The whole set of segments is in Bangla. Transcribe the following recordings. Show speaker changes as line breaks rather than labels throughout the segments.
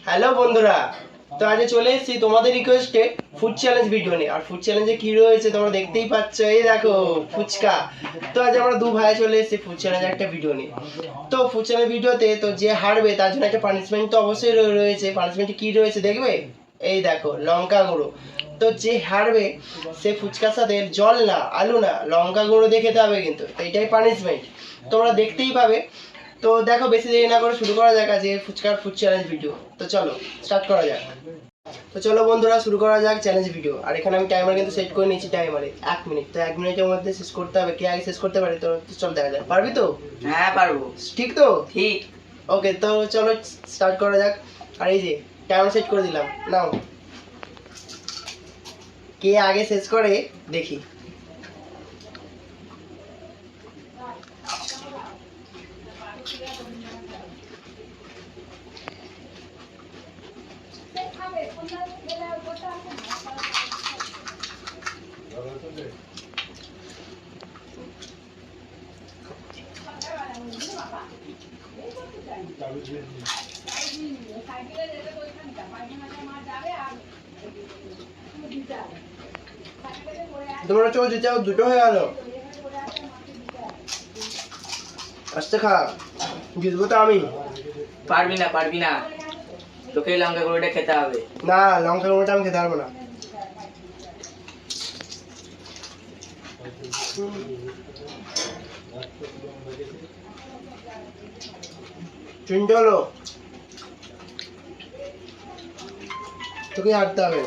হ্যালো বন্ধুরা, তো আজ চলে এসেছি তোমাদের রিকোয়েস্টে ফুড চ্যালেঞ্জ ভিডিও নিয়ে। আর ফুড চ্যালেঞ্জে কি রয়েছে তোমরা দেখতেই পাচ্ছ, এই দেখো ফুচকা। তো আজ আমরা দু ভাই চলে এসেছি ফুড চ্যালেঞ্জে একটা ভিডিও নিয়ে। তো ফুড চ্যালেঞ্জ ভিডিওতে তো যে হারবে তার জন্য একটা পানিশমেন্ট তো অবশ্যই রয়েছে। পানিশমেন্টে কি রয়েছে দেখবে, এই দেখো লঙ্কা গুঁড়ো। তো যে হারবে সে ফুচকার সাথে জল না, আলু না, লঙ্কা গুঁড়ো দিয়ে খেতে হবে কিন্তু। তো এটাই পানিশমেন্ট, তোমরা দেখতেই পাবে। তো দেখো বেশি দেরি না করে শুরু করা যাক আজকে ফুচকার ফুড চ্যালেঞ্জ ভিডিও। তো চলো স্টার্ট করা যাক। তো চলো বন্ধুরা শুরু করা যাক চ্যালেঞ্জ ভিডিও। আর এখানে আমি টাইমার কিন্তু সেট করে নিয়েছি, টাইমারে 1 মিনিট। তো 1 মিনিটের মধ্যে শেষ করতে হবে। কে আগে শেষ করতে পারে তো চল দেখা যাক। পারবি তো?
হ্যাঁ পারবো।
ঠিক তো?
ঠিক।
ওকে, তো চলো স্টার্ট করা যাক। আর এই যে টাইমার সেট করে দিলাম, নাও কে আগে শেষ করে দেখি। তোমরা চলে যেতে দুটো হয়ে গেল। আস্তে খা, জিতবো তো আমি।
পারবি না পারবি না, তোকে লঙ্কা গুঁড়োটা খেতে হবে।
না, লঙ্কা গুঁড়োটা আমি খেতে পারবো না। চিনতে হলো, তোকে হাঁটতে হবে।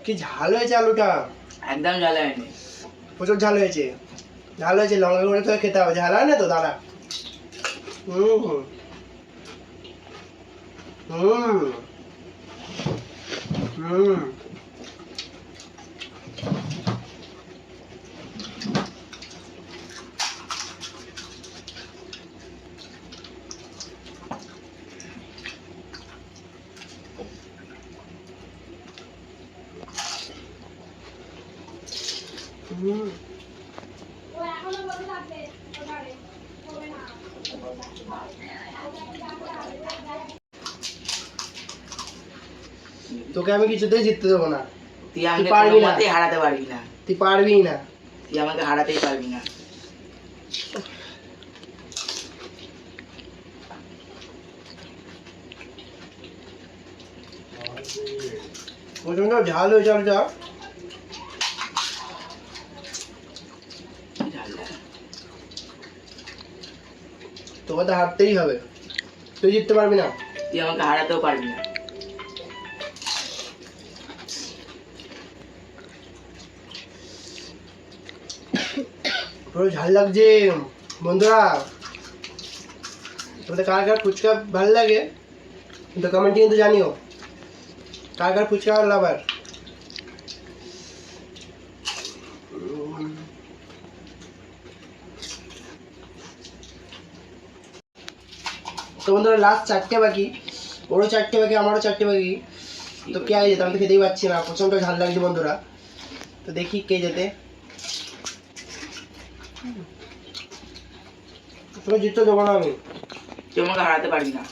কি ঝাল হয়েছে আলুটা,
একদম ঝাল হয়নি।
প্রচুর ঝাল হয়েছে। ঝাল হয়েছে, লঙ্কা গুঁড়ো তোকে খেতে হবে। ঝাল হয় না তো দাঁড়া। হুম হুম হুম হুম। তোকে আমি কিছুতেই জিততে দেবো না।
তুই আমাকে
পারবি
কোনো
না,
মতেই হারাতে পারবি না।
তুই পারবি না।
তুই আমাকে হারাতেই পারবি না।
প্রচন্ড ঝাল হয়েছে আলুটা। তোকে তো হারতেই হবে, তুই জিততে পারবি না।
তুই আমাকে হারাতেও পারবি না।
পুরো ঝাল লাগছে বন্ধুরা। তোমাদের কার কার ফুচকা ভালো লাগে কিন্তু কমেন্টে কিন্তু জানিও, কার কার ফুচকা লাভার। তো বন্ধুরা লাস্ট 4টে বাকি, ওরও 4টে বাকি, আমারও 4টে বাকি। তো কে আগে যেতে, আমি তো খেতেই পাচ্ছি না, প্রচন্ড ঝাল লাগছে বন্ধুরা। তো দেখি কে যেতে। তোকে জিততে দেবো না আমি।
তুই আমাকে হারাতে পারবি না।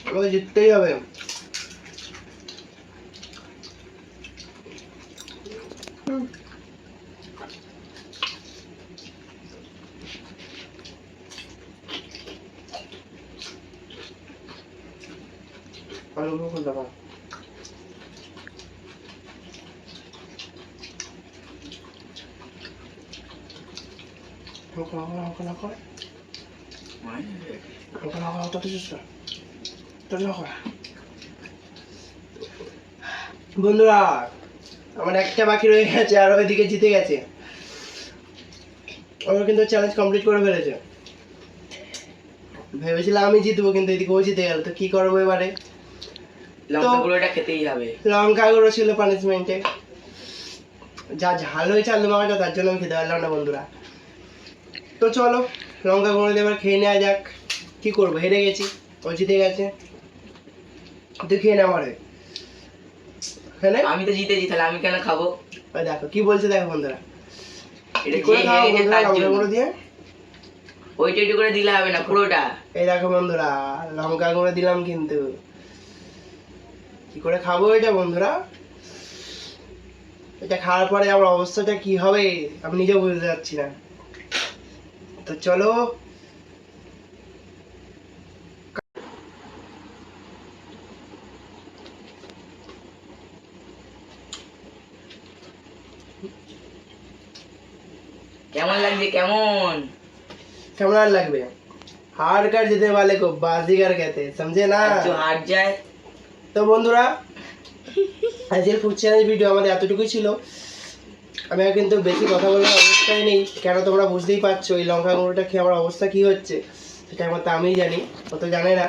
আমাকে জিততেই হবে। আলুগুলো খুলতে পারো। বন্ধুরা আমার একটা বাকি রয়ে গেছে, আর ওইদিকে জিতে গেছে। ওরা কিন্তু চ্যালেঞ্জ কমপ্লিট করে ফেলেছে। ভেবেছিলাম আমি জিতবো, কিন্তু এদিকে ও জিতে গেল। তো কি করবো এবারে?
লঙ্কা গুঁড়োটা খেতেই হবে।
লঙ্কা গুঁড়ো ছিল পানিশমেন্টে, যা ঝাল হয়েছে আলু মাখাটা, তার জন্য আমি খেতে পারলাম না বন্ধুরা। তো চলো লঙ্কা গুঁড়ো দিয়ে এবার খেয়ে নেওয়া যাক। কি করবো, হেরে গেছি, ও জিতে গেছে, তুই খেয়ে নে আমার হয়ে। খেয়ে নে।
আমি তো জিতেছি, তাহলে আমি কেন খাবো?
ওই দেখো কি বলছে, দেখো বন্ধুরা,
এটা
কি করে
যে
খাবো
হেরেছে
বন্ধুরা
তার
লঙ্কা
জন্য।
গুঁড়ো দিয়ে?
ওইটা একটু করে দিলে হবে না, পুরোটা।
এই দেখো বন্ধুরা, লঙ্কা গুঁড়ো দিলাম কিন্তু। কি করে খাবো এটা বন্ধুরা? এটা খাওয়ার পরে আমার অবস্থাটা কি হবে আমি নিজেও বুঝতে পারছি না। তো চলো
কেমন লাগছে কেমন?
কেমন আর লাগবে, हार कर जीतने वाले को बाजीगर कहते हैं, समझे ना?
আর जो হার যায়।
তো বন্ধুরা আজকের ফুড চ্যালেঞ্জ ভিডিও আমাদের এতটুকুই ছিল। আমি আর কিন্তু বেশি কথা বলার অবস্থায় নেই, কেন তোমরা বুঝতেই পারছো এই লঙ্কা গুঁড়োটা খেয়ে আমার অবস্থা কি হচ্ছে, সেটা একমাত্র আমিই জানি, ও তো জানে না।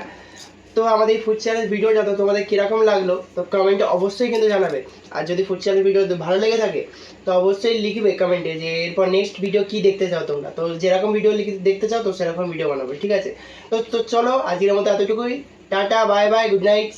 তো আমাদের এই ফুড চ্যালেঞ্জ ভিডিও যাতে তোমাদের কীরকম লাগলো তো কমেন্টে অবশ্যই কিন্তু জানাবে। আর যদি ফুড চ্যালেঞ্জ ভিডিও ভালো লেগে থাকে তো অবশ্যই লিখবে কমেন্টে যে এরপর নেক্সট ভিডিও কি দেখতে চাও তোমরা। তো যেরকম ভিডিও দেখতে চাও তো সেরকম ভিডিও বানাবে, ঠিক আছে? তো তো চলো আজকের মতো এতটুকুই, tata bye bye, good night.